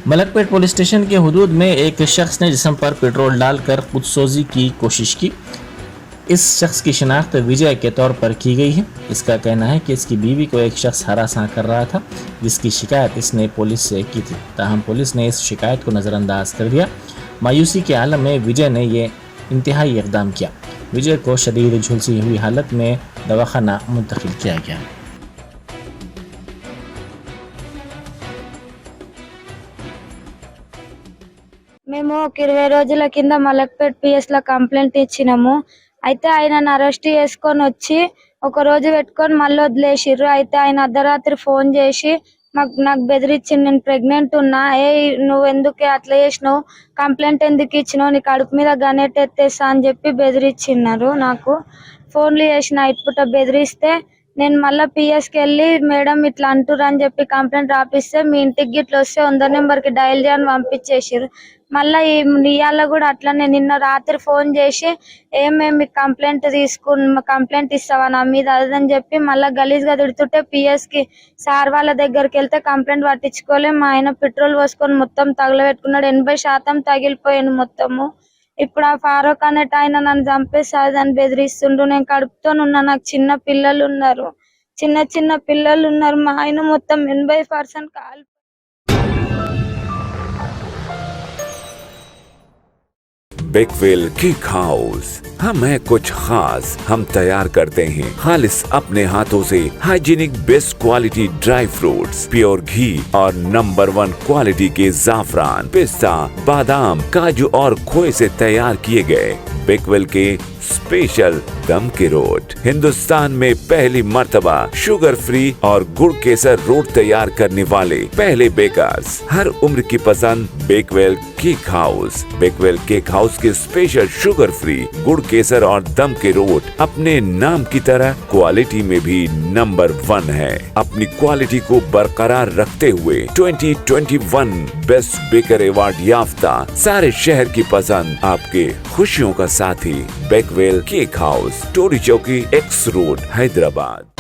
Malakpet police station के हुदूद में एक शख्स ने जिस्म पर पेट्रोल डालकर खुदसोजी की कोशिश की। इस शख्स की शिनाख्त विजय के तौर पर की गई है। इसका कहना है कि इसकी बीवी को एक शख्स हरासा कर रहा था, जिसकी शिकायत इसने पुलिस से की थी। ताहम पुलिस ने इस शिकायत को नज़रअंदाज कर दिया। मायूसी के आलम में विजय ने ये इंतहाई इकदाम किया। विजय को शदीद झुलसी हुई हालत में दवाखाना मुंतकिल किया गया। మేము ఒక 20 రోజుల కింద మలక్పేట్ పిఎస్ లో కంప్లైంట్ ఇచ్చినాము. అయితే ఆయనను అరెస్ట్ చేసుకొని వచ్చి ఒక రోజు పెట్టుకొని మళ్ళీ వదిలేసిర్రు. అయితే ఆయన అర్ధరాత్రి ఫోన్ చేసి నాకు బెదిరించిండు, నేను ప్రెగ్నెంట్ ఉన్నా, నువ్వు ఎందుకే అట్లా చేసినావు, కంప్లైంట్ ఎందుకు ఇచ్చినావు, నీ కడుపు మీద గనెట్ ఎత్తేస్తా అని చెప్పి బెదిరించిన్నారు. నాకు ఫోన్లు చేసి నైట్ పూట బెదిరిస్తే నేను మళ్ళీ పిఎస్కి వెళ్ళి మేడం ఇట్లా అంటుర్రు అని చెప్పి కంప్లైంట్ రాపిస్తే మీ ఇంటికి గిట్ల వస్తే 100 నెంబర్కి డయల్ చేయని పంపించేసారు. మళ్ళీ ఇవాళ కూడా అట్లనే నిన్న రాత్రి ఫోన్ చేసి మీకు కంప్లైంట్ ఇస్తావా నా మీద అదని చెప్పి మళ్ళీ గలీజ్గా తిడుతుంటే పిఎస్కి సార్ వాళ్ళ దగ్గరికి వెళ్తే కంప్లైంట్ పట్టించుకోలే. మా ఆయన పెట్రోల్ పోసుకొని మొత్తం తగలబెట్టుకున్నాడు. 80% తగిలిపోయాను మొత్తము. ఇప్పుడు ఆ ఫారూక్ అనేట ఆయన నన్ను చంపేసాదని బెదిరిస్తుండు. నేను కడుపుతోనున్నా, నాకు చిన్న పిల్లలు ఉన్నారు, చిన్న పిల్లలు ఉన్నారు. మా ఆయన మొత్తం 80% కాలి बेकवेल केक हाउस। हम है कुछ खास, हम तैयार करते हैं खालिस अपने हाथों से hygienic best quality dry fruits, pure घी और नंबर 1 क्वालिटी के जाफरान, पिस्ता, बादाम, काजू और खोए से तैयार किए गए बेकवेल के स्पेशल दम के रोट। हिंदुस्तान में पहली मर्तबा शुगर फ्री और गुड़ केसर रोट तैयार करने वाले पहले बेकर्स। हर उम्र की पसंद Bakewell cake house. Bakewell cake house के स्पेशल शुगर फ्री गुड़ केसर और दम के रोट अपने नाम की तरह क्वालिटी में भी नंबर 1 है। अपनी क्वालिटी को बरकरार रखते हुए 2021 बेस्ट बेकर अवार्ड याफ्ता सारे शहर की पसंद, आपके खुशियों का साथी बेकवेल केक हाउस, टोरी चौकी, एक्स रोड, हैदराबाद।